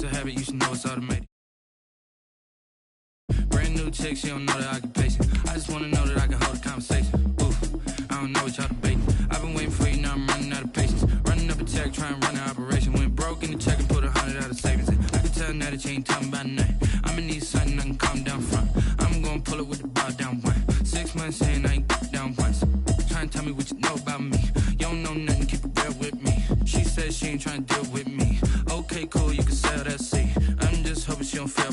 a habit, you should know it's automated. Brand new chick, she don't know that I can pace it. I just wanna know that I can hold a conversation. Ooh, I don't know what y'all debating. I've been waiting for you, now I'm running out of patience. Running up a check, trying to run an operation. Went broke in the check and put 100 out of savings in. I can tell now that you ain't talking about nothing. I'ma need something I can calm down front. I'm gonna pull it with the bar down one. 6 months in, I ain't down once. Trying to tell me what you know about me. You don't know nothing, keep it real with me. She says she ain't trying to deal with me. Okay, cool, you can sell that seat. I'm just hoping she don't fail.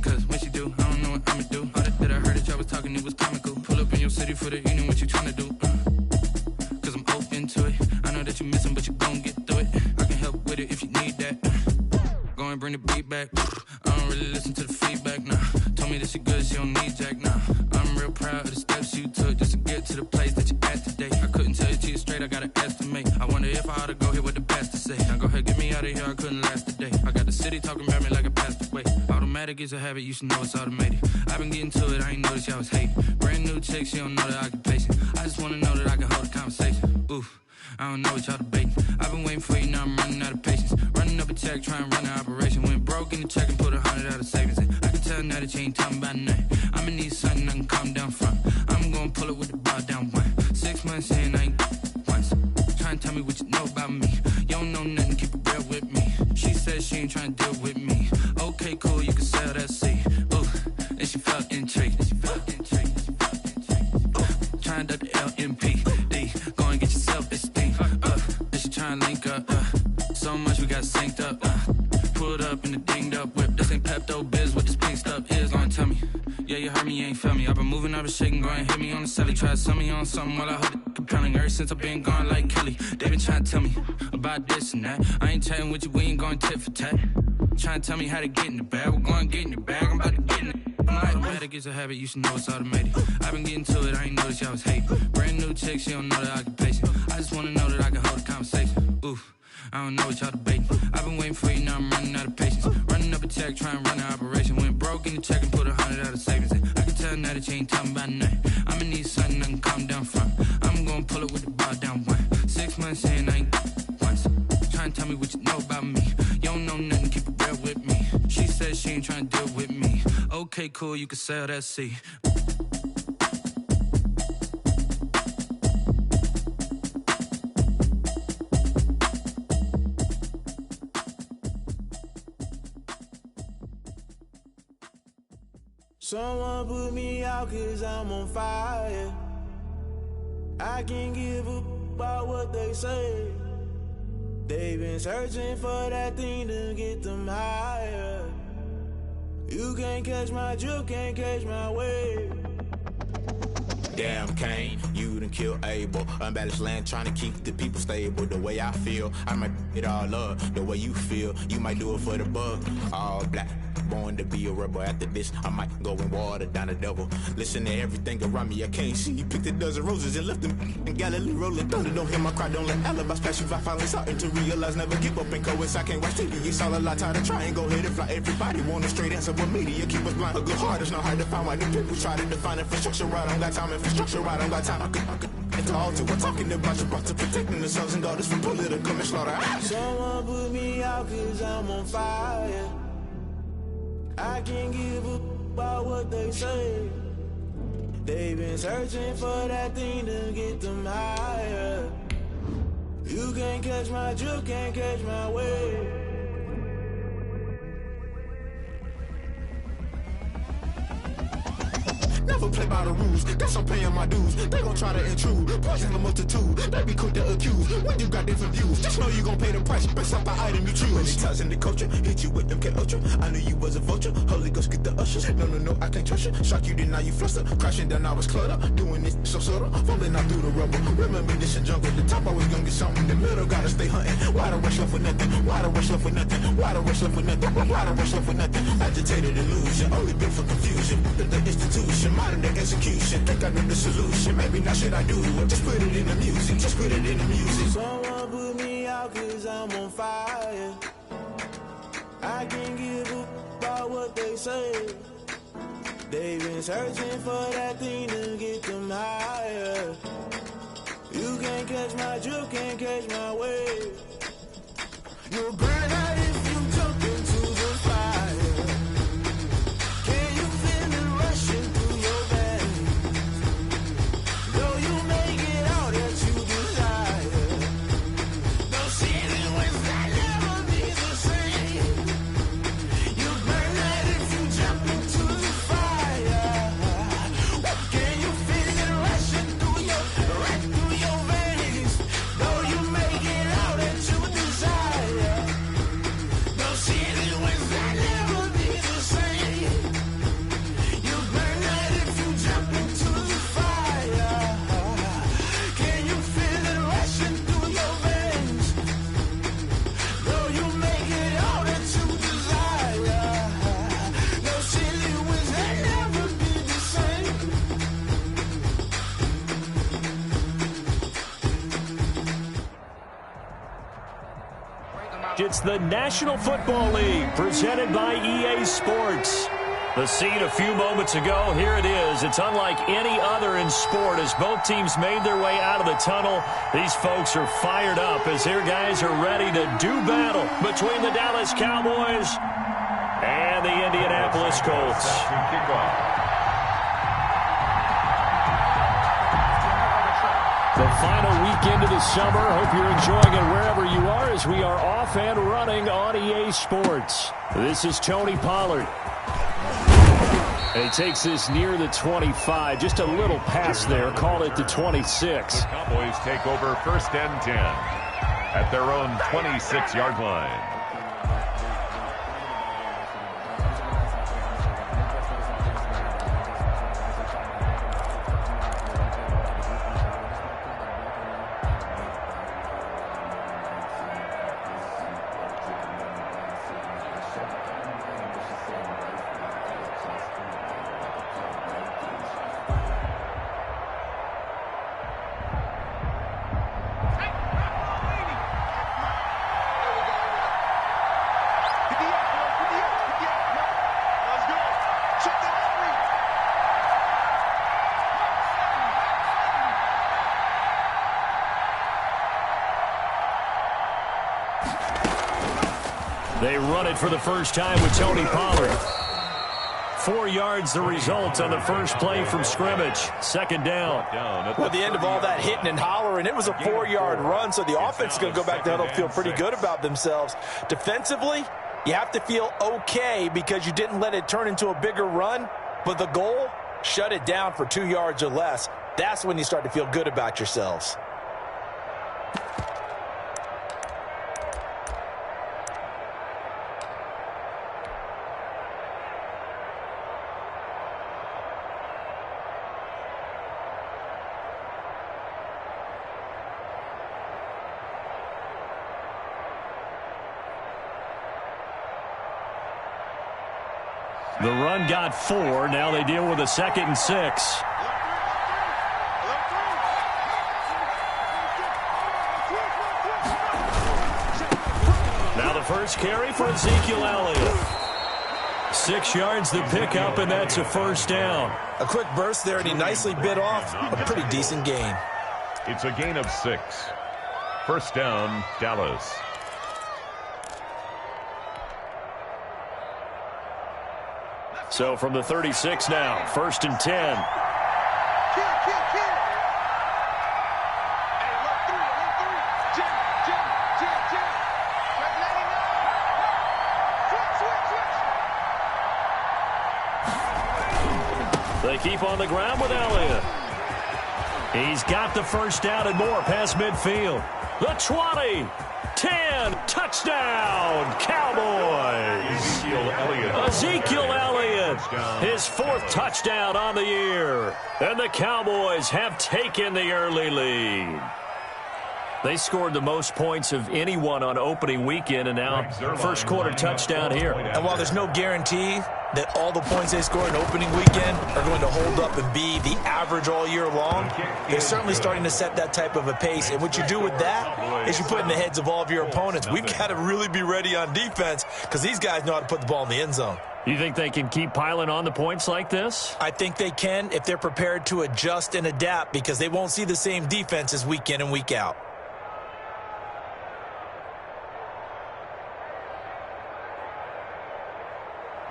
Cause when she do, I don't know what I'ma do. All that I heard that y'all was talking, it was comical. Pull up in your city for the evening, what you trying to do? Cause I'm open to it. I know that you missing, but you gon' get through it. I can help with it if you need that. Go and bring the beat back. I don't really listen to the feedback, nah. Told me that she good, she don't need jack, nah. I'm real proud of the steps you took just to get to the place that you at today. I couldn't tell you to you straight, I gotta estimate. I wonder if I ought to go here with the best to say. Now go ahead, get me out of here, I couldn't last a day. I got the city talking about me like I passed away. Automatic is a habit, you should know it's automated. I've been getting to it, I ain't noticed y'all was hating. Brand new chick, she don't know that I can pace it. I just wanna know that I can hold a conversation. Ooh, I don't know what y'all debating. I've been waiting for you, now I'm running out of patience. Running up a check, trying to run an operation. Went broke in the check and put 100 out of savings in. I can tell now that you ain't talking about nothing. I'ma need something I can calm down front. I'm gonna pull it with the bar down one. 6 months in, I ain't once. Trying to tell me what you know about me. You don't know nothing, keep it real with me. She says she ain't trying to deal with me. Okay, cool, you can sell that seat. Ooh, and she felt intrigued. Trying to duck the LMPD. Go and get your self-esteem up. And she trying to link up. So much we got synced up. Pulled up in the dinged up whip. This ain't Pepto-Biz, what this pink stuff is. Gonna tell me. Yeah, you heard me, you ain't felt me. I've been moving, I've been shaking, go and hit me on the celly. Try to sell me on something while I hold it compelling. Ever since I've been gone like Kelly, they been trying to tell me about this and that. I ain't chatting with you, we ain't going tit for tat. Trying to tell me how to get in the bag. We're going to get in the bag, I'm about to get in it. Automatic is a habit, you should know it's automated. I've been getting to it, I ain't noticed y'all was hating. Brand new chick, she don't know that I can pace it. I just wanna know that I can hold a conversation. Ooh, I don't know what y'all debating. I've been waiting for you, now I'm running out of patience. Running up a check, trying to run an operation. Went broke in the check and put 100 out of savings in. I can tell now that you ain't talking about nothing. I'ma need something I can calm down front. I'm gonna pull it with the bar down one. 6 months in, I ain't once. Trying to tell me what you know about me. You don't know nothing, keep it real with me. She says she ain't trying to deal with me. Okay, cool, you can sell that seat. Someone put me out cause I'm on fire. I can't give up about what they say. They've been searching for that thing to get them higher. You can't catch my drift, can't catch my wave. Damn Kane, you done killed Abel. Unbalanced land trying to keep the people stable. The way I feel, I might it all up. The way you feel, you might do it for the bug. All black, born to be a rebel. After this, I might go and water down the devil. Listen to everything around me, I can't see. Picked a dozen roses and left them in Galilee rolling thunder. Don't hear my cry, don't let alibis pass you. I finally starting to realize, never give up and coincide. Can't watch TV, it's all a lot. Tired of trying, go ahead and fly. Everybody want a straight answer, but media keep us blind. A good heart is not hard to find. Why the people try to define infrastructure right? I don't got time, infrastructure right, I don't got time. I could into all to. We're talking about you, brought to protecting the sons and daughters from political and slaughter. Someone put me out cause I'm on fire. I can't give up about what they say. They've been searching for that thing to get them higher. You can't catch my drift, can't catch my wave. Never play by the rules, guess I'm paying my dues. They gon' try to intrude, poison the multitude. They be quick to accuse, when you got different views. Just know you gon' pay the price, based off the item you choose. Many times in the culture, hit you with them K Ultra. I knew you was a vulture, Holy Ghost get the ushers. No, I can't trust you. Shock you, then now you fluster. Crashing down, I was cluttered. Doing this so subtle, falling out through the rubble. Remember this in jungle, the top I was gonna get something. The middle gotta stay hunting. Why the rush left for nothing? Why the rush left for nothing? Why the rush left for nothing? Why the rush left for nothing? Agitated illusion, only built for confusion. The institution, modern day execution. Think I know the solution. Maybe not should I do it? Just put it in the music. Just put it in the music. Someone put me out cause I'm on fire. I can't give up about what they say. They've been searching for that thing to get them higher. You can't catch my drift, can't catch my wave. You're burn out if you jump into the It's the National Football League presented by EA Sports. The scene a few moments ago, here it is. It's unlike any other in sport as both teams made their way out of the tunnel. These folks are fired up as their guys are ready to do battle between the Dallas Cowboys and the Indianapolis Colts. The final weekend of the summer. Hope you're enjoying it wherever you are as we are off and running on EA Sports. This is Tony Pollard. And he takes this near the 25. Just a little pass there. Call it the 26. The Cowboys take over 1st and 10 at their own 26-yard line. They run it for the first time with Tony Pollard. 4 yards the result on the first play from scrimmage. 2nd down. Well, at the end of all that hitting and hollering, it was a 4-yard run, so the offense is going to go back to huddle, feel pretty good about themselves. Defensively, you have to feel okay because you didn't let it turn into a bigger run, but the goal, shut it down for 2 yards or less. That's when you start to feel good about yourselves. The run got 4. Now they deal with a 2nd and 6. Now the first carry for Ezekiel Elliott. 6 yards the pickup, and that's a 1st down. A quick burst there, and he nicely bit off a pretty decent gain. It's a gain of 6. 1st down, Dallas. So from the 36 now, 1st and 10. They keep on the ground with Elliott. He's got the 1st down and more past midfield. The 20, 10, touchdown, Cowboys. Ezekiel Elliott, his 4th touchdown on the year. And the Cowboys have taken the early lead. They scored the most points of anyone on opening weekend, and now 1st quarter touchdown here. And while there's no guarantee that all the points they score in opening weekend are going to hold up and be the average all year long, they're certainly starting to set that type of a pace. And what you do with that is you put in the heads of all of your opponents. We've got to really be ready on defense because these guys know how to put the ball in the end zone. You think they can keep piling on the points like this? I think they can if they're prepared to adjust and adapt because they won't see the same defenses week in and week out.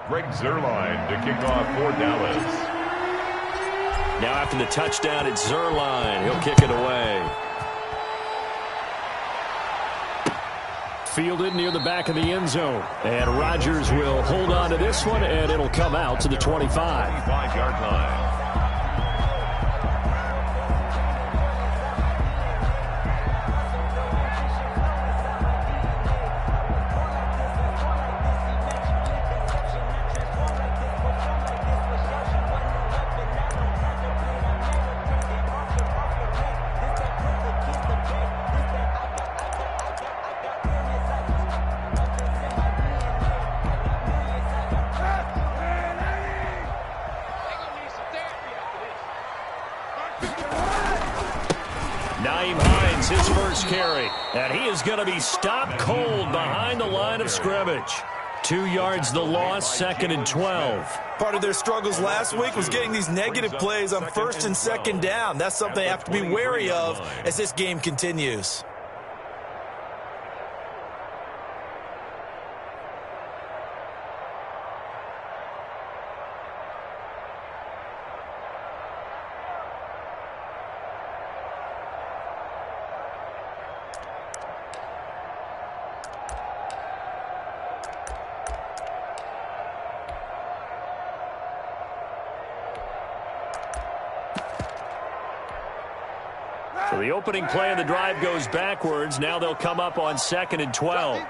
Greg Zuerlein to kick off for Dallas. Now after the touchdown, it's Zuerlein. He'll kick it away. Fielded near the back of the end zone. And Rodgers will hold on to this one, and it'll come out to the 25. 25-yard line. first carry. And he is going to be stopped cold behind the line of scrimmage. 2 yards the loss, 2nd and 12. Part of their struggles last week was getting these negative plays on 1st and 2nd down. That's something they have to be wary of as this game continues. So the opening play of the drive goes backwards. Now they'll come up on 2nd and 12.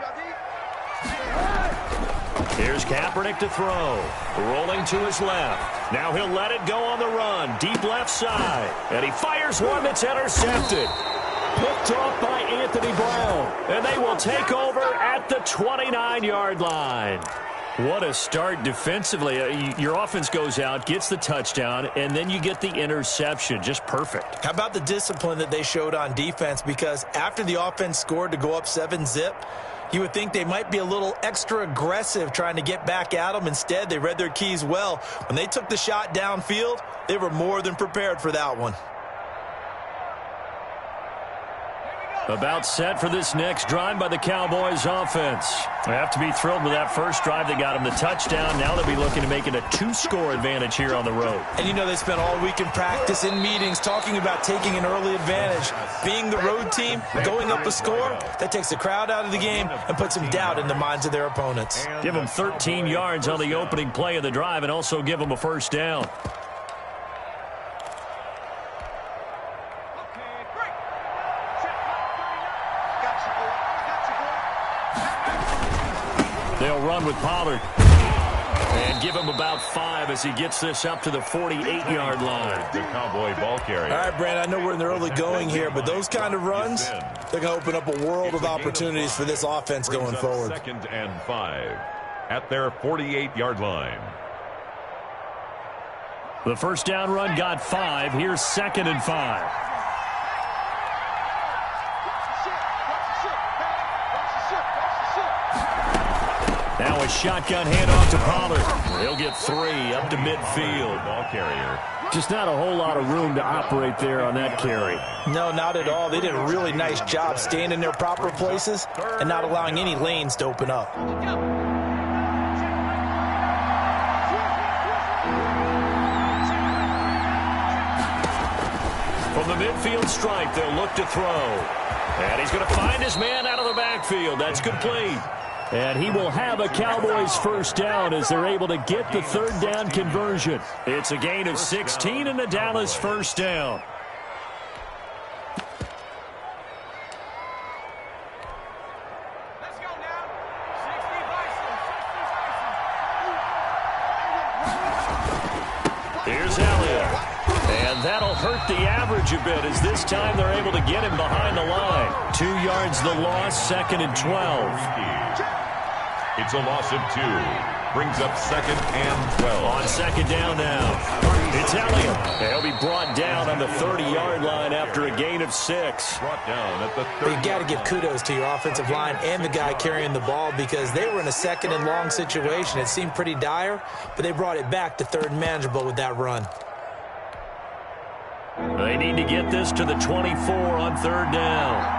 Here's Kaepernick to throw. Rolling to his left. Now he'll let it go on the run. Deep left side. And he fires one that's intercepted. Picked off by Anthony Brown. And they will take over at the 29-yard line. What a start defensively. Your offense goes out, gets the touchdown, and then you get the interception. Just perfect. How about the discipline that they showed on defense? Because after the offense scored to go up 7-zip, you would think they might be a little extra aggressive trying to get back at them. Instead, they read their keys well. When they took the shot downfield, they were more than prepared for that one. About set for this next drive by the Cowboys offense. They have to be thrilled with that first drive. They got them the touchdown. Now they'll be looking to make it a 2-score advantage here on the road. And you know they spent all week in practice, in meetings, talking about taking an early advantage. Being the road team, going up a score, that takes the crowd out of the game and puts some doubt in the minds of their opponents. Give them 13 yards on the opening play of the drive and also give them a first down. They'll run with Pollard and give him about 5 as he gets this up to the 48-yard line. The Cowboy ball carrier. All right, Brandon, I know we're in the early going here, but those kind of runs, they're going to open up a world of opportunities for this offense going forward. 2nd and 5 at their 48-yard line. The first down run got 5. Here's 2nd and 5. Now a shotgun handoff to Pollard. He'll get 3 up to midfield. Ball carrier. Just not a whole lot of room to operate there on that carry. No, not at all. They did a really nice job staying in their proper places and not allowing any lanes to open up. From the midfield stripe, they'll look to throw. And he's going to find his man out of the backfield. That's complete. And he will have a Cowboys first down as they're able to get the 3rd down conversion. It's a gain of 16 and the Dallas first down. Here's Elliott. And that'll hurt the average a bit as this time they're able to get him behind the line. 2 yards the loss, 2nd and 12. It's a loss of 2. Brings up 2nd and 12. On 2nd down now. It's Elliott. He'll be brought down on the 30-yard line after a gain of 6. Brought down at the 30. You got to give kudos to your offensive line and the guy carrying the ball because they were in a 2nd and long situation. It seemed pretty dire, but they brought it back to 3rd and manageable with that run. They need to get this to the 24 on 3rd down.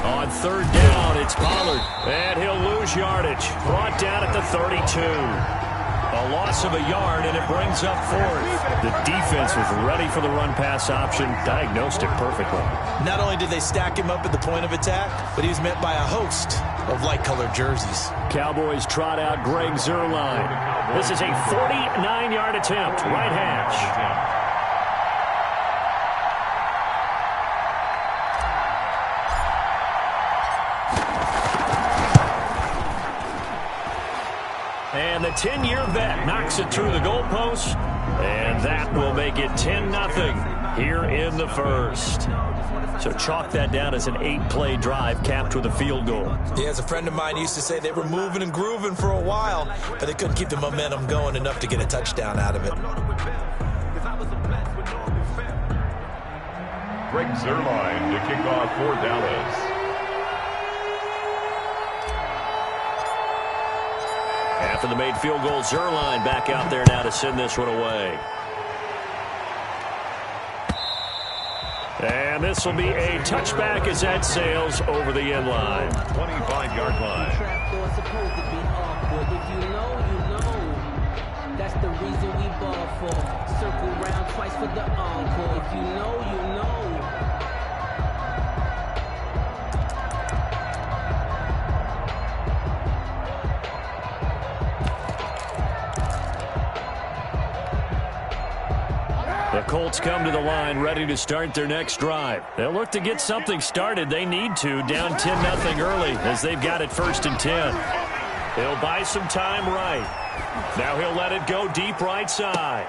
On 3rd down, it's Pollard, and he'll lose yardage. Brought down at the 32. A loss of a yard, and it brings up 4th. The defense was ready for the run-pass option, diagnosed it perfectly. Not only did they stack him up at the point of attack, but he was met by a host of light-colored jerseys. Cowboys trot out Greg Zuerlein. This is a 49-yard attempt, right hash. And the 10-year vet knocks it through the goalpost, and that will make it 10-0 here in the first. So chalk that down as an 8-play drive capped with a field goal. Yeah, as a friend of mine used to say, they were moving and grooving for a while, but they couldn't keep the momentum going enough to get a touchdown out of it. Greg Zuerlein to kick off for Dallas. After the made field goal, Zuerlein back out there now to send this one away. And this will be a touchback as that sails over the end line. 25-yard line. If you know, you know. That's the reason we ball for. Circle round twice for the encore. If you know, you know. The Colts come to the line ready to start their next drive. They'll look to get something started. They need to, down 10-0 early as they've got it 1st and 10. He'll buy some time right. Now he'll let it go deep right side.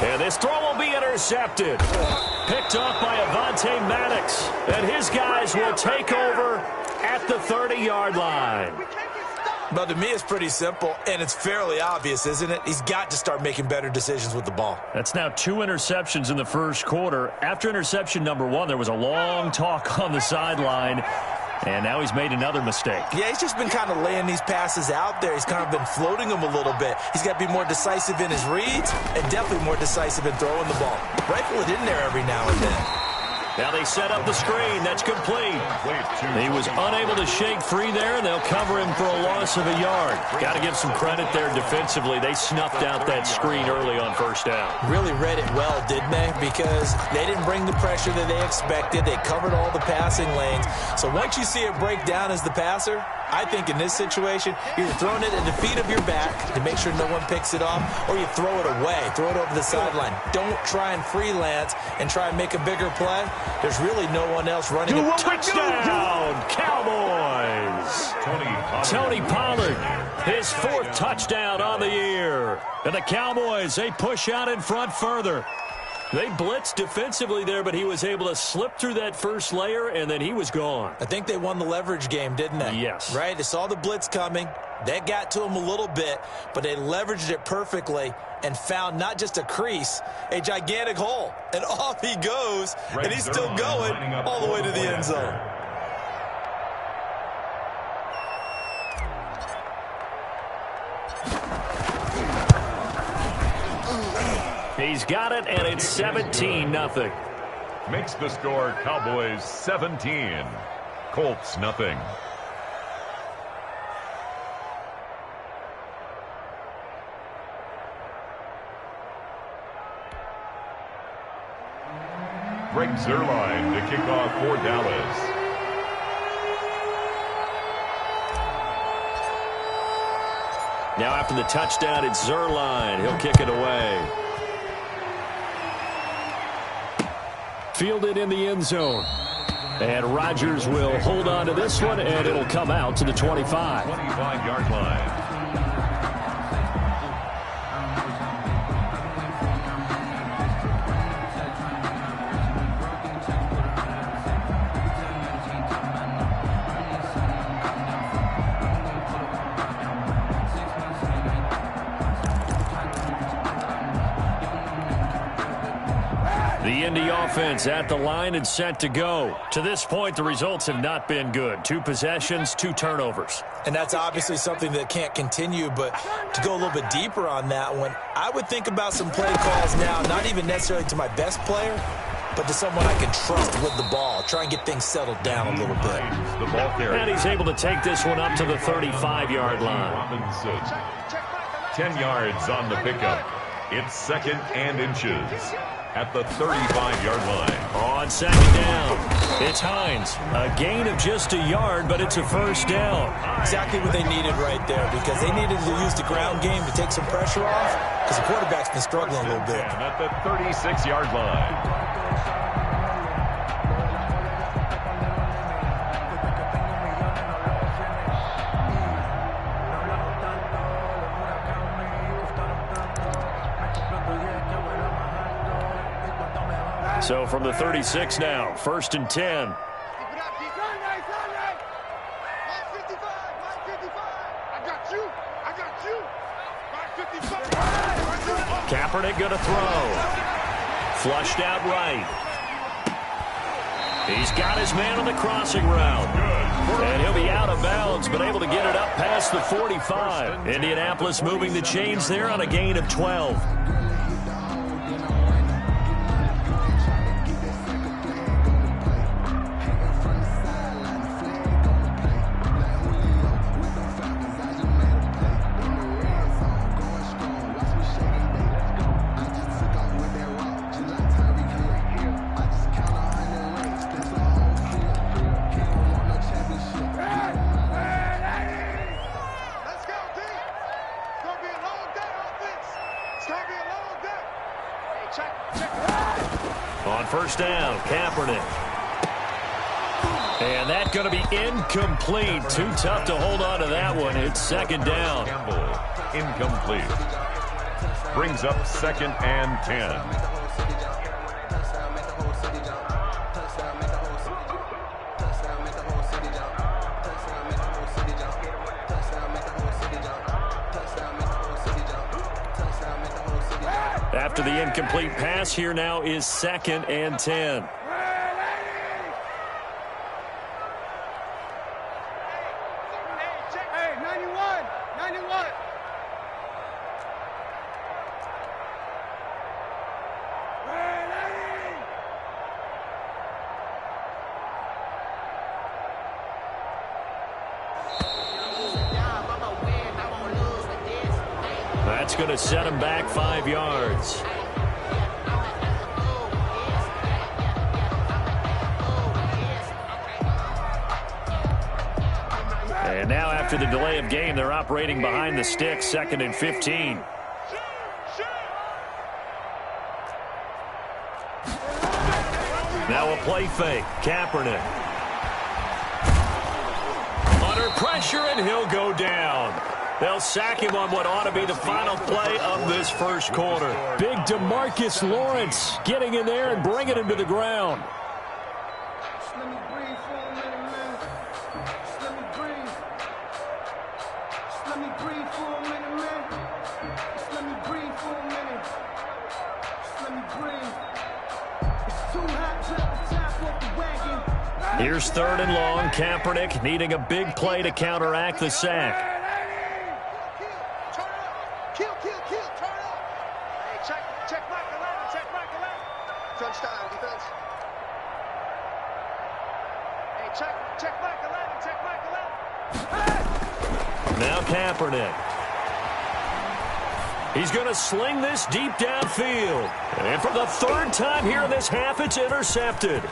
And this throw will be intercepted. Picked off by Avonte Maddox. And his guys will take over at the 30-yard line. But to me, it's pretty simple, and it's fairly obvious, isn't it? He's got to start making better decisions with the ball. That's now 2 interceptions in the first quarter. After interception number 1, there was a long talk on the sideline, and now he's made another mistake. Yeah, he's just been kind of laying these passes out there. He's kind of been floating them a little bit. He's got to be more decisive in his reads and definitely more decisive in throwing the ball. Rifle it in there every now and then. Now they set up the screen. That's complete. He was unable to shake free there, and they'll cover him for a loss of a yard. Got to give some credit there defensively. They snuffed out that screen early on first down. Really read it well, didn't they? Because they didn't bring the pressure that they expected. They covered all the passing lanes. So once you see it break down as the passer, I think in this situation, you're throwing it at the feet of your back to make sure no one picks it off, or you throw it away, throw it over the sideline. Don't try and freelance and try and make a bigger play. There's really no one else running a touchdown, Cowboys. Tony Pollard, his 4th touchdown on the year. And the Cowboys, they push out in front further. They blitzed defensively there, but he was able to slip through that first layer, and then he was gone. I think they won the leverage game, didn't they? Yes. Right? They saw the blitz coming. That got to him a little bit, but they leveraged it perfectly and found not just a crease, a gigantic hole. And off he goes, and he's still going all the way to the end zone. He's got it, and it's 17-0. Makes the score Cowboys 17, Colts nothing. Greg Zuerlein to kick off for Dallas. Now after the touchdown, it's Zuerlein. He'll kick it away. Fielded in the end zone. And Rodgers will hold on to this one, and it'll come out to the 25. 25-yard line. The Indy offense at the line and set to go. To this point, the results have not been good. 2 possessions, 2 turnovers. And that's obviously something that can't continue, but to go a little bit deeper on that one, I would think about some play calls now, not even necessarily to my best player, but to someone I can trust with the ball. Try and get things settled down a little bit. The ball carrier. And he's able to take this one up to the 35-yard line. Robinson. 10 yards on the pickup. It's 2nd and inches at the 35-yard line. On 2nd down, it's Hines. A gain of just a yard, but it's a first down. Exactly what they needed right there, because they needed to use the ground game to take some pressure off, because the quarterback's been struggling a little bit. At the 36-yard line. So from the 36 now, 1st and 10. Kaepernick going to throw. Flushed out right. He's got his man on the crossing route. And he'll be out of bounds, but able to get it up past the 45. Indianapolis moving the chains there on a gain of 12. On first down, Kaepernick. And that's going to be incomplete. Too tough to hold on to that one. It's second down. Campbell, incomplete. Brings up 2nd and 10. After the incomplete pass, here now is 2nd and 10. Hey, 91. That's going to set him back 5 yards. And now after the delay of game, they're operating behind the sticks, 2nd and 15. Now a play fake. Kaepernick. Under pressure, and he'll go down. They'll sack him on what ought to be the final play of this first quarter. Big DeMarcus Lawrence getting in there and bringing him to the ground. Let me breathe for a minute, man. Let me breathe. Let me breathe for a minute, man. Let me breathe for a minute. Let me breathe. It's too hot to the top of the wagon. Here's 3rd and long. Kaepernick needing a big play to counteract the sack. Now Kaepernick. He's going to sling this deep downfield. And for the 3rd time here in this half, it's intercepted.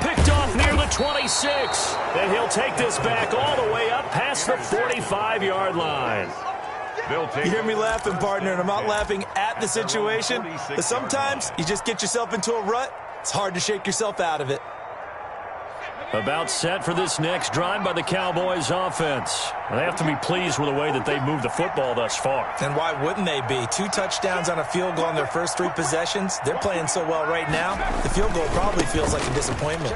Picked off near the 26. And he'll take this back all the way up past the 45-yard line. You hear me laughing, partner, and I'm not laughing at the situation. But sometimes you just get yourself into a rut. It's hard to shake yourself out of it. About set for this next drive by the Cowboys offense. They have to be pleased with the way that they've moved the football thus far. And why wouldn't they be? 2 touchdowns on a field goal on their first 3 possessions. They're playing so well right now, the field goal probably feels like a disappointment.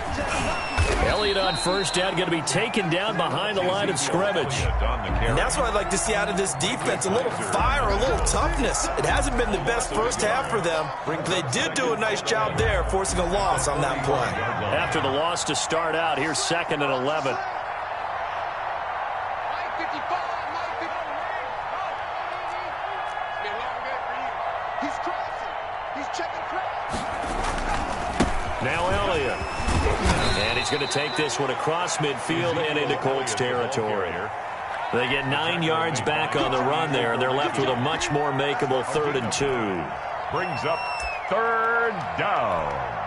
Elliott on first down, going to be taken down behind the line of scrimmage. And that's what I'd like to see out of this defense, a little fire, a little toughness. It hasn't been the best first half for them, but they did do a nice job there, forcing a loss on that play. After the loss to start out, here's 2nd and 11. Now Elliott. And he's going to take this one across midfield and into Colts territory. They get 9 yards back on the run there, and they're left with a much more makeable 3rd and 2. Brings up 3rd down.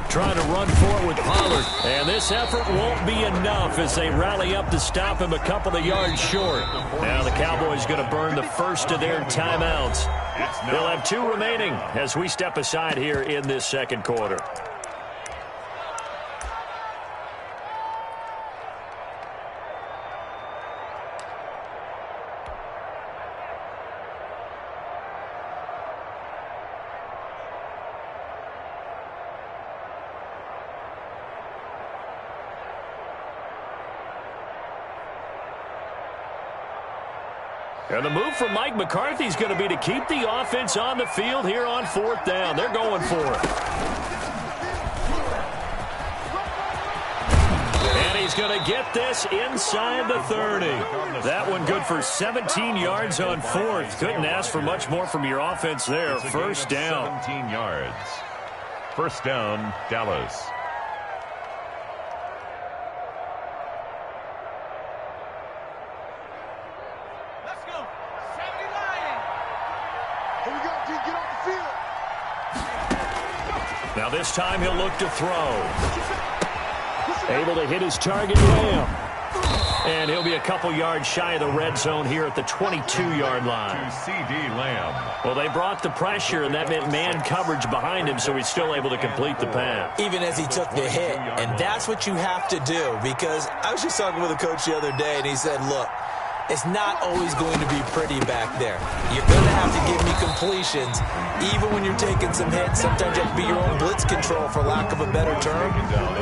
Trying to run forward with Pollard. And this effort won't be enough as they rally up to stop him a couple of yards short. Now the Cowboys going to burn the first of their timeouts. They'll have 2 remaining as we step aside here in this second quarter. And the move from Mike McCarthy is going to be to keep the offense on the field here on 4th down. They're going for it. And he's going to get this inside the 30. That one good for 17 yards on 4th. Couldn't ask for much more from your offense there. First down. 17 yards. First down, Dallas. Let's go. 79. Here we go, D. Get off the field. Now this time he'll look to throw. Able to hit his target, Lamb. And he'll be a couple yards shy of the red zone here at the 22-yard line. To C.D. Lamb. Well, they brought the pressure, and that meant man coverage behind him, so he's still able to complete the pass. Even as he took the hit, and that's what you have to do, because I was just talking with a coach the other day, and he said, look, it's not always going to be pretty back there. You're going to have to give me completions, even when you're taking some hits. Sometimes you have to be your own blitz control, for lack of a better term.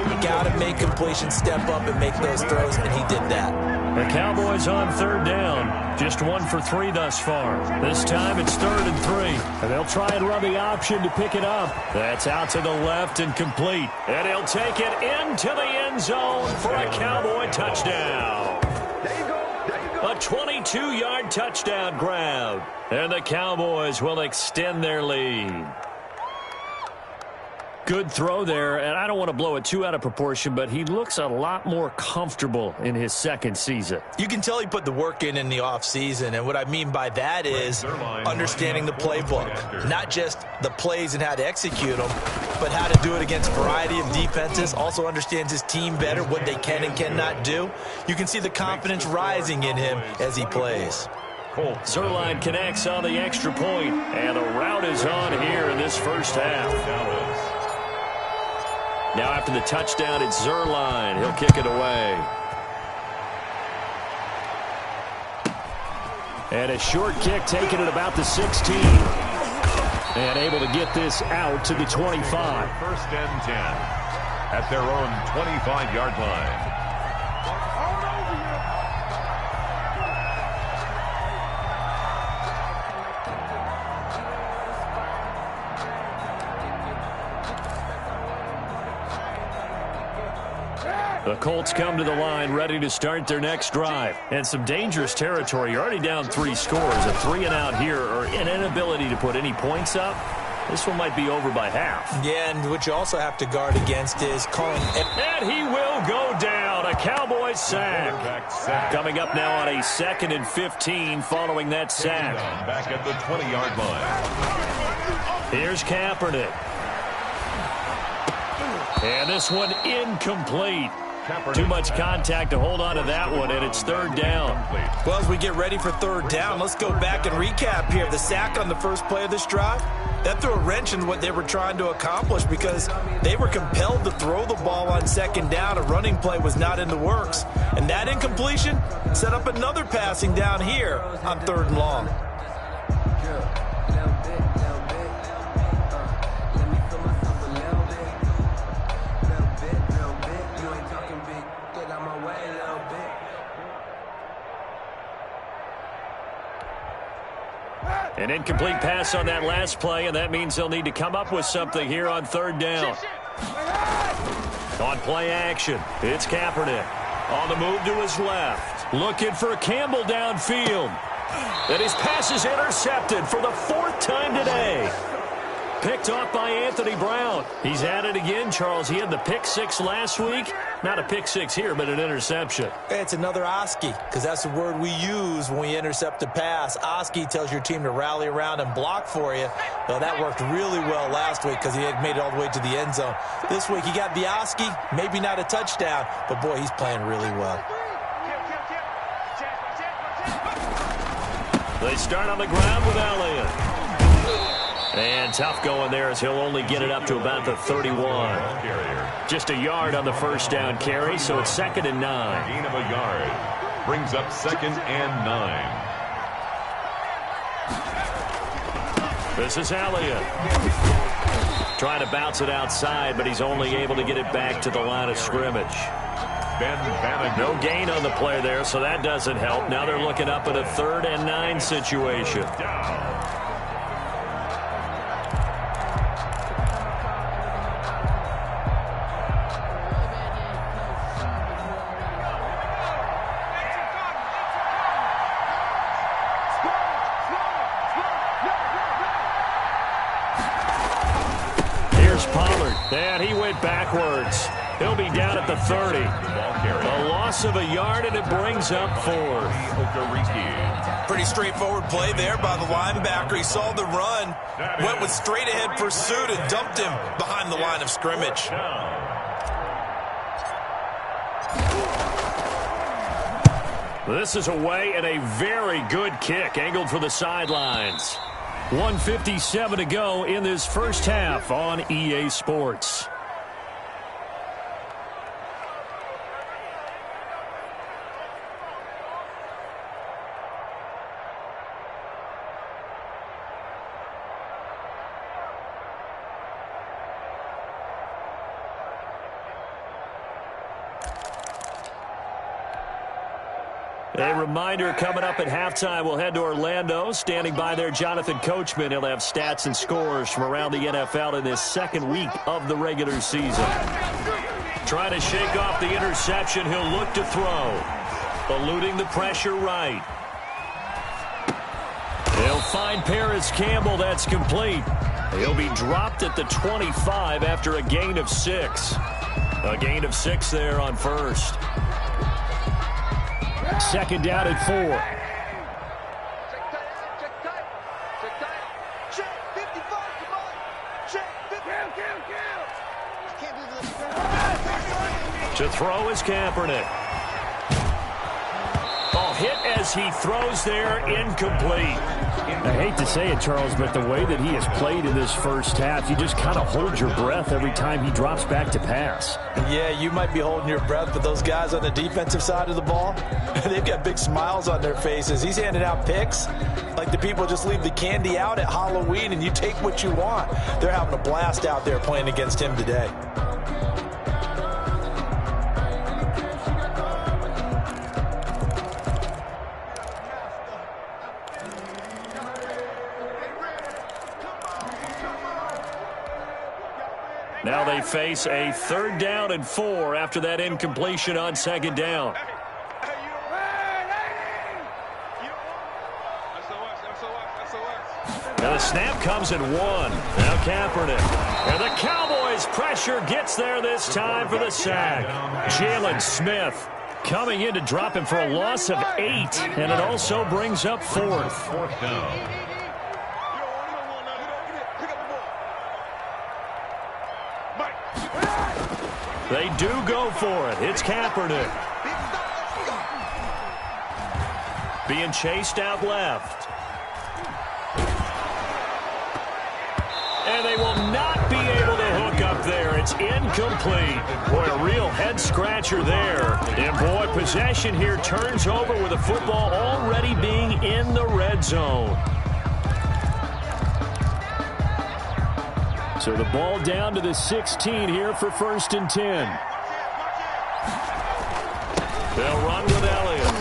You got to make completions, step up, and make those throws, and he did that. The Cowboys on 3rd down. Just 1 for 3 thus far. This time it's 3rd and 3. And they'll try and run the option to pick it up. That's out to the left and complete. And he'll take it into the end zone for a Cowboy touchdown. A 22-yard touchdown grab. And the Cowboys will extend their lead. Good throw there, and I don't want to blow it too out of proportion, but he looks a lot more comfortable in his 2nd season. You can tell he put the work in the offseason, and what I mean by that is understanding the playbook. Not just the plays and how to execute them, but how to do it against a variety of defenses. Also understands his team better, what they can and cannot do. You can see the confidence rising in him as he plays. Zerline connects on the extra point, and the route is on here in this first half. Now after the touchdown, it's Zerline. He'll kick it away. And a short kick taken at about the 16. And able to get this out to the 25. 1st and 10 at their own 25-yard line. The Colts come to the line ready to start their next drive. And some dangerous territory. You're already down 3 scores. A 3-and-out here, or an inability to put any points up. This one might be over by half. Yeah, and what you also have to guard against is calling. And he will go down. A Cowboys sack. Coming up now on a 2nd and 15 following that sack. Back at the 20-yard line. Here's Kaepernick. And this one incomplete. Too much contact to hold on to that one, and it's 3rd down. Well, as we get ready for 3rd down, let's go back and recap here. The sack on the first play of this drive, that threw a wrench in what they were trying to accomplish because they were compelled to throw the ball on 2nd down. A running play was not in the works. And that incompletion set up another passing down here on 3rd and long. An incomplete pass on that last play, and that means they'll need to come up with something here on 3rd down. On play action, it's Kaepernick. On the move to his left. Looking for Campbell downfield. And his pass is intercepted for the 4th time today. Picked off by Anthony Brown. He's at it again, Charles. He had the pick 6 last week. Not a pick 6 here, but an interception. It's another Oski, because that's the word we use when we intercept a pass. Oski tells your team to rally around and block for you. Well, that worked really well last week because he had made it all the way to the end zone. This week he got the Oski, maybe not a touchdown, but boy, he's playing really well. They start on the ground with Elliott. And tough going there as he'll only get it up to about the 31. Just a yard on the first down carry, so it's 2nd and 9. Gain of a yard brings up 2nd and 9. This is Elliott. Trying to bounce it outside, but he's only able to get it back to the line of scrimmage. Ben Bannigan. No gain on the play there, so that doesn't help. Now they're looking up at a 3rd and 9 situation. Here's Pollard, and he went backwards. He'll be down at the 30. A loss of a yard, and it brings up 4th. Pretty straightforward play there by the linebacker. He saw the run, went with straight-ahead pursuit, and dumped him behind the line of scrimmage. This is away, and a very good kick angled for the sidelines. 1:57 to go in this first half on EA Sports. A reminder coming up at halftime, we'll head to Orlando. Standing by there, Jonathan Coachman. He'll have stats and scores from around the NFL in this second week of the regular season. Trying to shake off the interception, he'll look to throw. Eluding the pressure right. He'll find Paris Campbell. That's complete. He'll be dropped at the 25 after a gain of 6. A gain of 6 there on first. Second down at 4. To throw is Kaepernick. Hit as he throws there, incomplete. I hate to say it, Charles, but the way that he has played in this first half, you just kind of hold your breath every time he drops back to pass. Yeah, you might be holding your breath, but those guys on the defensive side of the ball, they've got big smiles on their faces. He's handing out picks like the people just leave the candy out at Halloween and you take what you want. They're having a blast out there playing against him today. Now they face a 3rd down and 4 after that incompletion on 2nd down. Now the snap comes at 1. Now Kaepernick. And the Cowboys' pressure gets there this time for the sack. Jalen Smith coming in to drop him for a loss of 8. And it also brings up 4th. 4th down. They do go for it. It's Kaepernick. Being chased out left. And they will not be able to hook up there. It's incomplete. Boy, a real head-scratcher there. And, boy, possession here turns over with the football already being in the red zone. So the ball down to the 16 here for 1st and 10. They'll run with Elliott.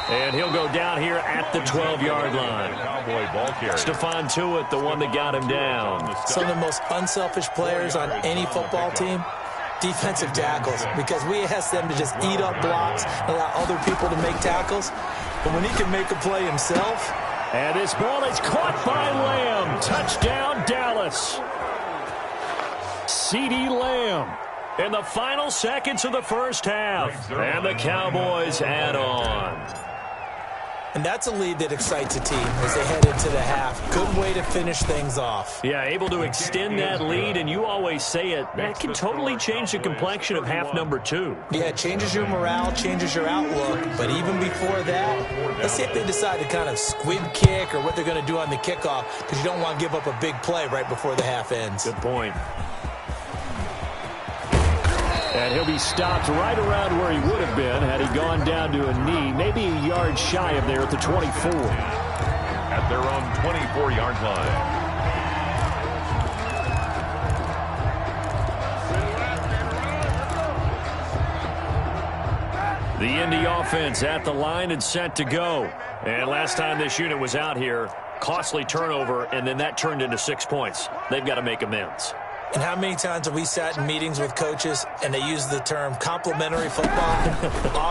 And he'll go down here at the 12-yard line. Cowboy ball carrier. Stephon Tuitt, the one that got him down. Some of the most unselfish players on any football team, defensive tackles, because we ask them to just eat up blocks, allow other people to make tackles. But when he can make a play himself. And this ball is caught by Lamb. Touchdown, Dallas. CeeDee Lamb in the final seconds of the first half. And the Cowboys add on. And that's a lead that excites a team as they head into the half. Good way to finish things off. Yeah, able to extend that lead, and you always say it, that can totally change the complexion of half number 2. Yeah, it changes your morale, changes your outlook. But even before that, let's see if they decide to kind of squib kick or what they're going to do on the kickoff, because you don't want to give up a big play right before the half ends. Good point. And he'll be stopped right around where he would have been had he gone down to a knee, maybe a yard shy of there at the 24. At their own 24-yard line. The Indy offense at the line and set to go. And last time this unit was out here, costly turnover, and then that turned into 6 points. They've got to make amends. And how many times have we sat in meetings with coaches and they use the term complementary football?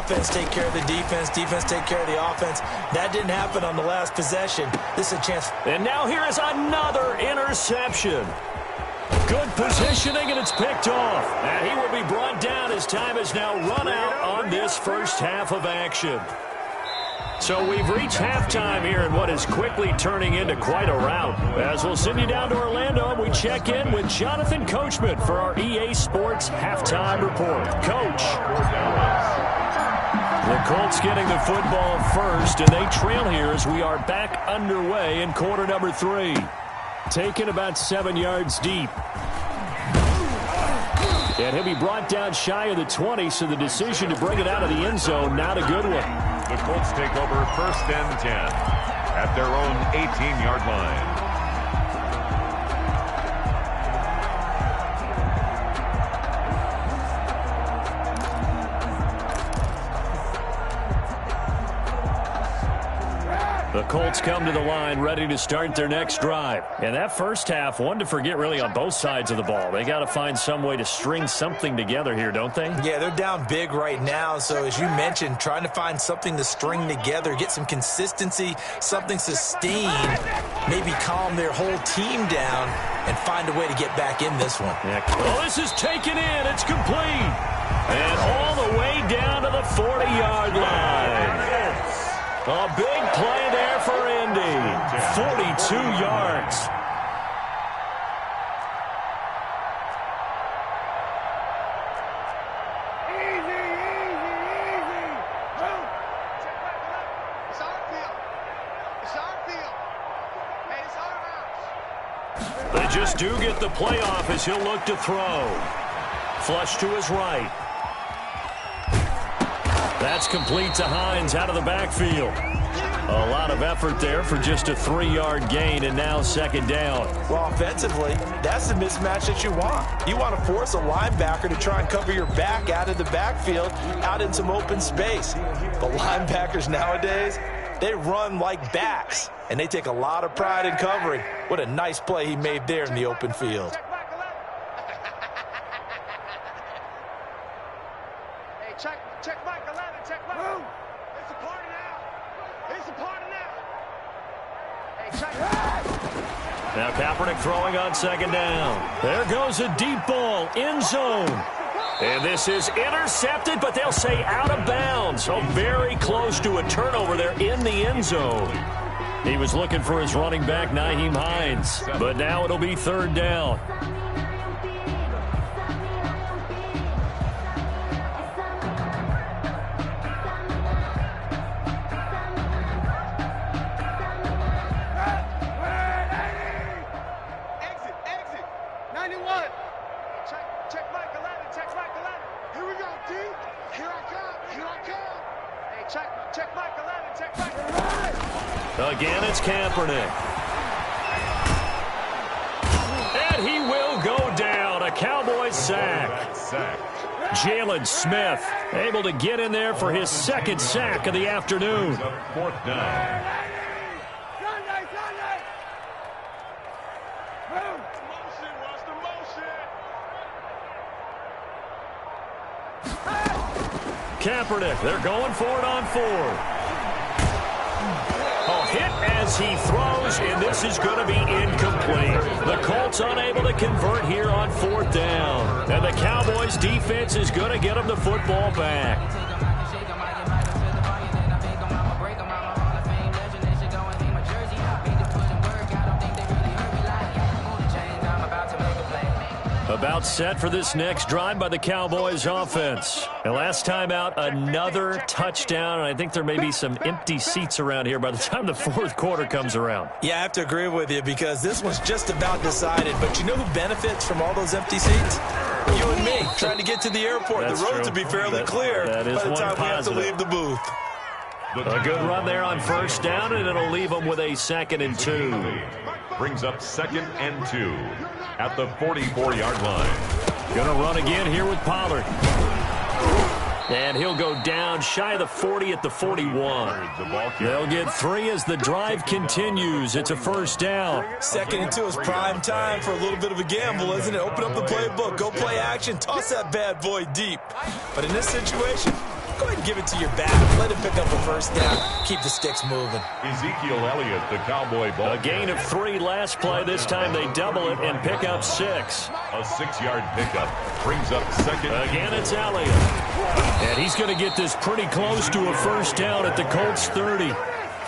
Offense take care of the defense, defense take care of the offense. That didn't happen on the last possession. This is a chance. And now here is another interception. Good positioning, and it's picked off. And he will be brought down as time has now run out on this first half of action. So we've reached halftime here in what is quickly turning into quite a rout. As we'll send you down to Orlando, and we check in with Jonathan Coachman for our EA Sports Halftime Report. Coach. The Colts getting the football first, and they trail here as we are back underway in quarter number 3. Taken about 7 yards deep. And he'll be brought down shy of the 20, so the decision to bring it out of the end zone, not a good one. The Colts take over 1st and 10 at their own 18-yard line. The Colts come to the line ready to start their next drive. And that first half, one to forget really on both sides of the ball. They got to find some way to string something together here, don't they? Yeah, they're down big right now. So as you mentioned, trying to find something to string together, get some consistency, something sustained, maybe calm their whole team down and find a way to get back in this one. Yeah. Well, this is taken in. It's complete. And all the way down to the 40-yard line. A big play there for Indy. 42 yards. They just do get the playoff as he'll look to throw. Flush to his right. That's complete to Hines out of the backfield. A lot of effort there for just a 3-yard gain, and now 2nd down. Well, offensively, that's the mismatch that you want. You want to force a linebacker to try and cover your back out of the backfield, out in some open space. The linebackers nowadays, they run like backs, and they take a lot of pride in covering. What a nice play he made there in the open field. Check Mike 11, check Mike. It's a party now. It's a party now. Hey, check. Now Kaepernick throwing on 2nd down. There goes a deep ball, end zone. And this is intercepted, but they'll say out of bounds. So very close to a turnover there in the end zone. He was looking for his running back, Nyheim Hines. But now it'll be 3rd down. Again, it's Kaepernick. And he will go down. A Cowboys sack. Jalen Smith able to get in there for his 2nd sack of the afternoon. 4th down. Kaepernick, they're going for it on 4th. Hit as he throws, and this is going to be incomplete. The Colts unable to convert here on 4th down. And the Cowboys defense is going to get them the football back. About set for this next drive by the Cowboys offense. And last time out, another touchdown. And I think there may be some empty seats around here by the time the 4th quarter comes around. Yeah, I have to agree with you because this one's just about decided. But you know who benefits from all those empty seats? You and me, trying to get to the airport. That's the road true. to be fairly clear by the time we have to leave the booth. A good run there on 1st down, and it'll leave them with a 2nd and 2. Brings up 2nd and 2 at the 44-yard line. Gonna run again here with Pollard. And he'll go down shy of the 40 at the 41. They'll get 3 as the drive continues. It's a first down. 2nd and 2 is prime time for a little bit of a gamble, isn't it? Open up the playbook, go play action, toss that bad boy deep. But in this situation, go ahead and give it to your back. Let him pick up a first down. Keep the sticks moving. Ezekiel Elliott, the Cowboy ball. A gain of 3 last play. This time they double it and pick up 6. A 6-yard pickup brings up 2nd. Again, it's Elliott. And he's going to get this pretty close to a first down at the Colts 30.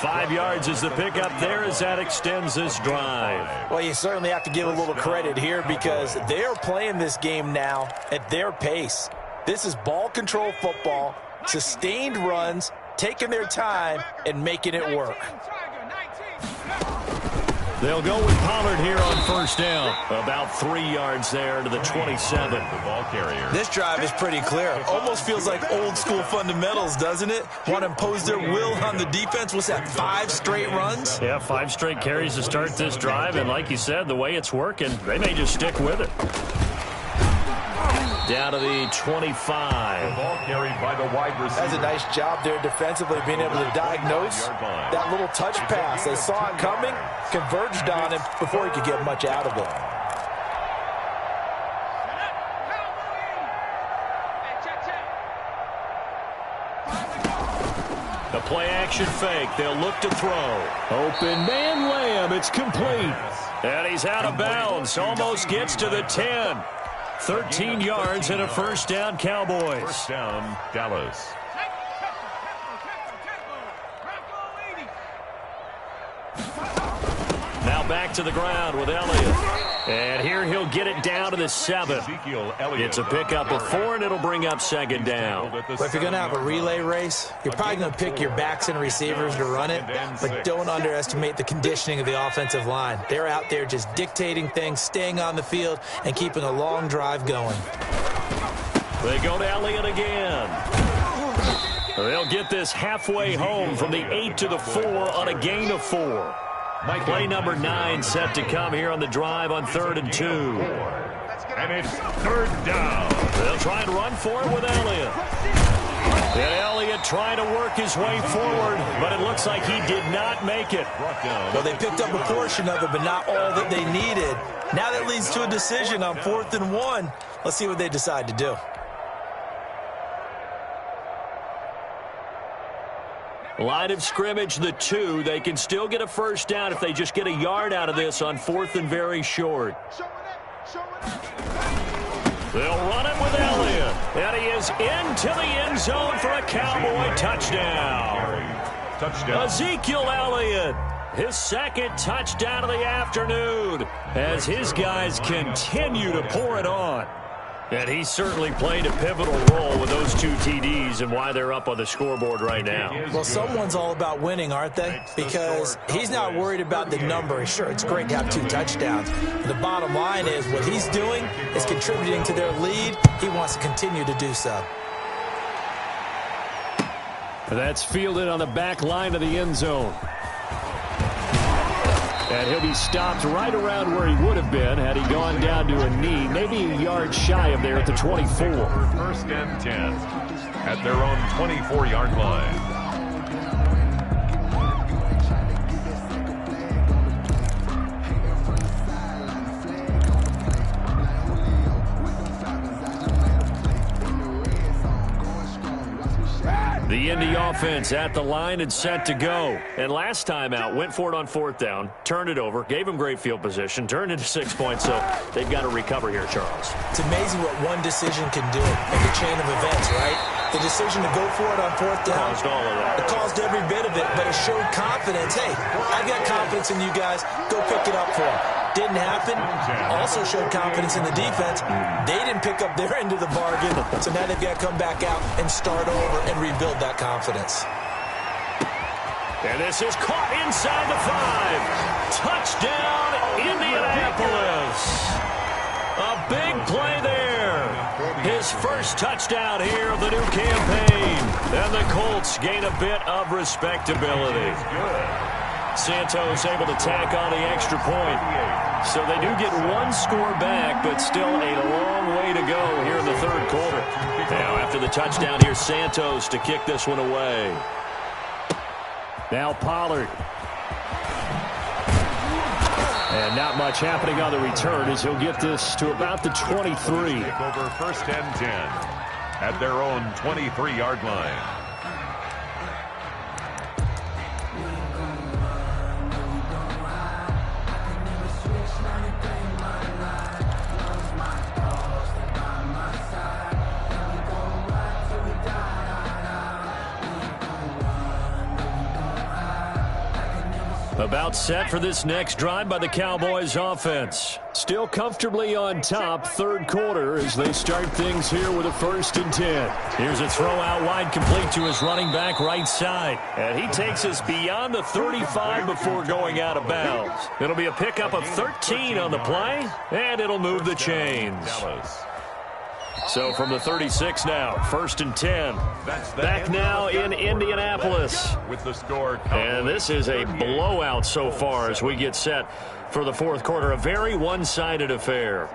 5 yards is the pickup there as that extends this drive. Well, you certainly have to give a little credit here because they're playing this game now at their pace. This is ball control football, sustained runs, taking their time, and making it work. They'll go with Pollard here on first down. About 3 yards there to the 27. The ball carrier. This drive is pretty clear. Almost feels like old school fundamentals, doesn't it? Want to impose their will on the defense. What's that, 5 straight runs? Yeah, 5 straight carries to start this drive. And like you said, the way it's working, they may just stick with it. Down to the 25. The ball carried by the wide receiver. That's a nice job there defensively, being able to diagnose that little touch pass. They saw it coming, converged on him before he could get much out of it. The play-action fake. They'll look to throw. Open man Lamb. It's complete. And he's out of bounds. Almost gets to the 10. 13 yards and a first down, Cowboys. First down, Dallas. Now back to the ground with Elliott. And here he'll get it down to the 7. It's a pickup of 4, and it'll bring up 2nd down. But if you're going to have a relay race, you're probably going to pick your backs and receivers to run it, but don't underestimate the conditioning of the offensive line. They're out there just dictating things, staying on the field, and keeping a long drive going. They go to Elliott again. They'll get this halfway home from the 8 to the 4 on a gain of 4. Play number 9 set to come here on the drive on 3rd and 2. And it's 3rd down. They'll try and run for it with Elliott. And Elliott trying to work his way forward, but it looks like he did not make it. Well, they picked up a portion of it, but not all that they needed. Now that leads to a decision on 4th and 1. Let's see what they decide to do. Line of scrimmage, the 2. They can still get a first down if they just get a yard out of this on 4th and very short. They'll run it with Elliott. And he is into the end zone for a Cowboy touchdown. Ezekiel Elliott, his 2nd touchdown of the afternoon as his guys continue to pour it on. And he certainly played a pivotal role with those 2 TDs and why they're up on the scoreboard right now. Well, someone's all about winning, aren't they? Because he's not worried about the number. Sure, it's great to have 2 touchdowns. But the bottom line is what he's doing is contributing to their lead. He wants to continue to do so. That's fielded on the back line of the end zone. And he'll be stopped right around where he would have been had he gone down to a knee, maybe a yard shy of there at the 24. 1st and 10 at their own 24-yard line. The Indy offense at the line and set to go. And last time out, went for it on 4th down, turned it over, gave him great field position, turned into 6 points, so they've got to recover here, Charles. It's amazing what one decision can do in the chain of events, right? The decision to go for it on 4th down. Caused all of that. It caused every bit of it, but it showed confidence. Hey, I've got confidence in you guys. Go pick it up for them. Didn't happen. Also showed confidence in the defense. They didn't pick up their end of the bargain, so now they've got to come back out and start over and rebuild that confidence. And this is caught inside the 5. Touchdown, Indianapolis. A big play there. His first touchdown here of the new campaign. And the Colts gain a bit of respectability. Santos able to tack on the extra point. So they do get one score back, but still a long way to go here in the third quarter. Now after the touchdown, here's Santos to kick this one away. Now Pollard. And not much happening on the return as he'll get this to about the 23. Take over first and 10 at their own 23-yard line. About set for this next drive by the Cowboys offense. Still comfortably on top, third quarter, as they start things here with a 1st and 10. Here's a throw out wide, complete to his running back right side. And he takes us beyond the 35 before going out of bounds. It'll be a pickup of 13 on the play, and it'll move the chains. So from the 36 now, 1st and 10. Back now in Indianapolis. With the score. And this is a blowout so far as we get set for the fourth quarter. A very one-sided affair.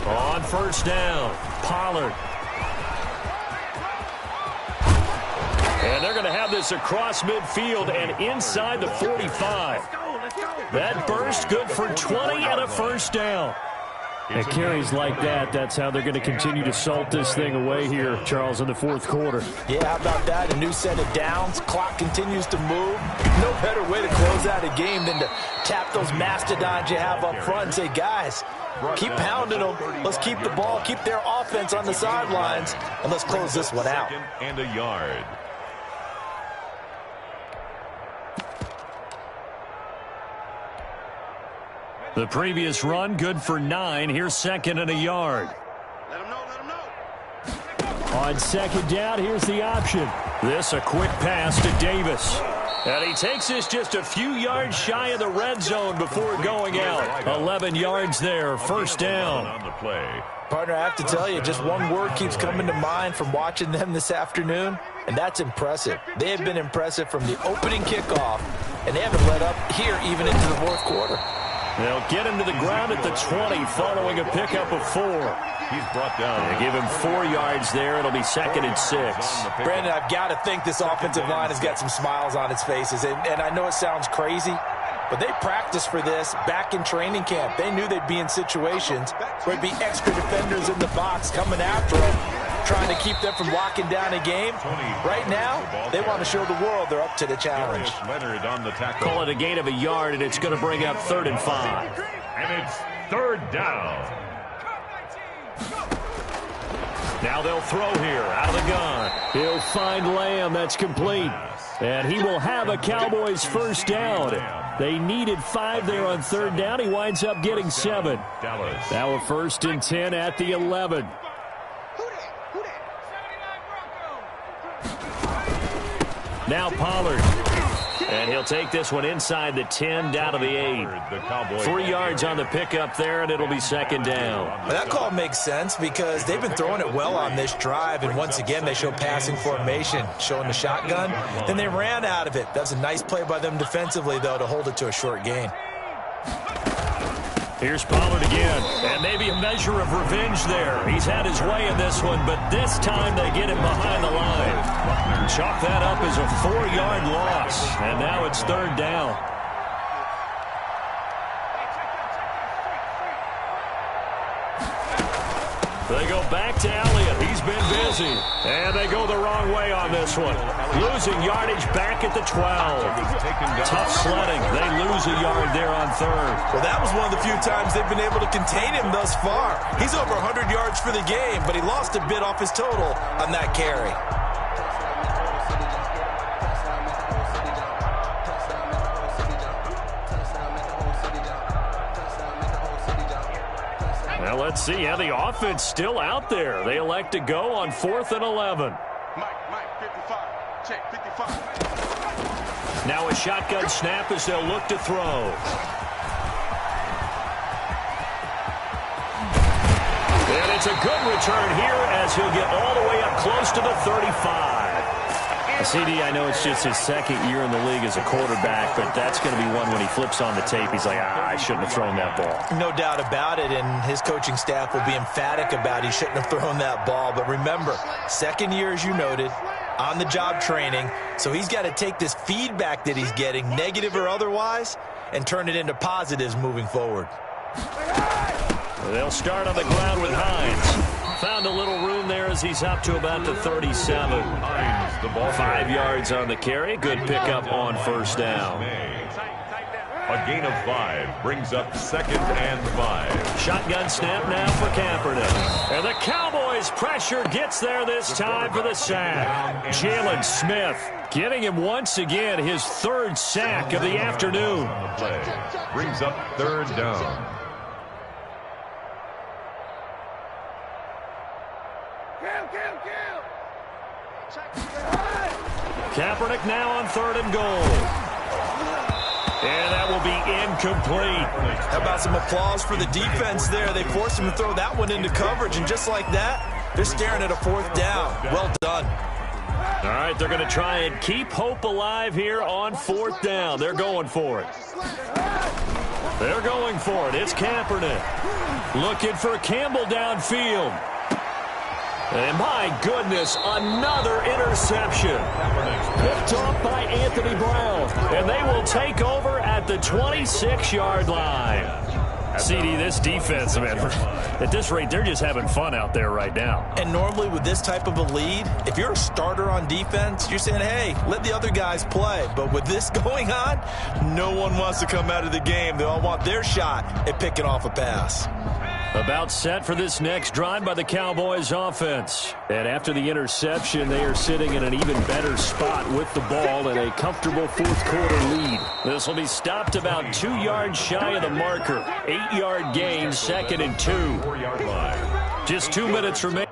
On first down, Pollard. And they're going to have this across midfield and inside the 45. That burst good for 20 and a 1st down. And carries like that, that's how they're going to continue to salt this thing away here, Charles, in the fourth quarter. Yeah, how about that? A new set of downs. Clock continues to move. No better way to close out a game than to tap those mastodons you have up front and say, guys, keep pounding them. Let's keep the ball, keep their offense on the sidelines, and let's close this one out. And a yard. The previous run, good for 9. Here's 2nd and a yard. Let him know. On 2nd down, here's the option. This a quick pass to Davis. And he takes this just a few yards shy of the red zone before going out. 11 yards there, 1st down. On the play. Partner, I have to tell you, just one word keeps coming to mind from watching them this afternoon, and that's impressive. They have been impressive from the opening kickoff, and they haven't let up here even into the fourth quarter. They'll get him to the ground at the 20 following a pickup of 4. He's brought down. They give him 4 yards there. It'll be 2nd and 6. Brandon, I've got to think this offensive line has got some smiles on its faces. And I know it sounds crazy, but they practiced for this back in training camp. They knew they'd be in situations where there'd be extra defenders in the box coming after them, trying to keep them from locking down a game. Right now, they want to show the world they're up to the challenge. Leonard on the tackle. Call it a gain of a yard, and it's going to bring up 3rd and 5. And it's 3rd down. Now they'll throw here out of the gun. He'll find Lamb. That's complete. And he will have a Cowboys 1st down. They needed 5 there on 3rd down. He winds up getting 7. Now a 1st and 10 at the 11. Now Pollard. And he'll take this one inside the 10, down to the 8. 3 yards on the pickup there, and it'll be 2nd down. Well, that call makes sense because they've been throwing it well on this drive, and once again they show passing formation, showing the shotgun. Then they ran out of it. That's a nice play by them defensively, though, to hold it to a short gain. Here's Pollard again, and maybe a measure of revenge there. He's had his way in this one, but this time they get him behind the line. Chalk that up as a 4-yard loss, and now it's 3rd down. They go back to Elliott. He's been busy. And they go the wrong way on this one. Losing yardage back at the 12. Tough sledding. They lose a yard there on 3rd. Well, that was one of the few times they've been able to contain him thus far. He's over 100 yards for the game, but he lost a bit off his total on that carry. Well, let's see how the offense still out there. They elect to go on 4th and 11. Mike, 55. Check, 55. Now a shotgun snap as they'll look to throw. And it's a good return here as he'll get all the way up close to the 35. CD, I know it's just his second year in the league as a quarterback, but that's going to be one when he flips on the tape. He's like, I shouldn't have thrown that ball. No doubt about it, and his coaching staff will be emphatic about he shouldn't have thrown that ball. But remember, second year, as you noted, on-the-job training, so he's got to take this feedback that he's getting, negative or otherwise, and turn it into positives moving forward. They'll start on the ground with Hines. Found a little room there as he's up to about the 37. Hines, the ball 5 yards on the carry. Good pickup on first down. A gain of 5 brings up 2nd and 5. Shotgun snap now for Kaepernick. And the Cowboys' pressure gets there this time for the sack. Jalen Smith getting him once again his 3rd sack of the afternoon. Brings up 3rd down. Kaepernick now on 3rd and goal. And that will be incomplete. How about some applause for the defense there? They forced him to throw that one into coverage, and just like that, they're staring at a 4th down. Well done. All right, they're going to try and keep hope alive here on 4th down. They're going for it. They're going for it. It's Kaepernick. Looking for Campbell downfield. And my goodness, another interception. Picked off by Anthony Brown. And they will take over at the 26-yard line. CD, this defense, man, at this rate, they're just having fun out there right now. And normally with this type of a lead, if you're a starter on defense, you're saying, hey, let the other guys play. But with this going on, no one wants to come out of the game. They all want their shot at picking off a pass. About set for this next drive by the Cowboys offense. And after the interception, they are sitting in an even better spot with the ball and a comfortable 4th quarter lead. This will be stopped about 2 yards shy of the marker. 8-yard gain, 2nd and 2. 4-yard line. Just 2 minutes remaining.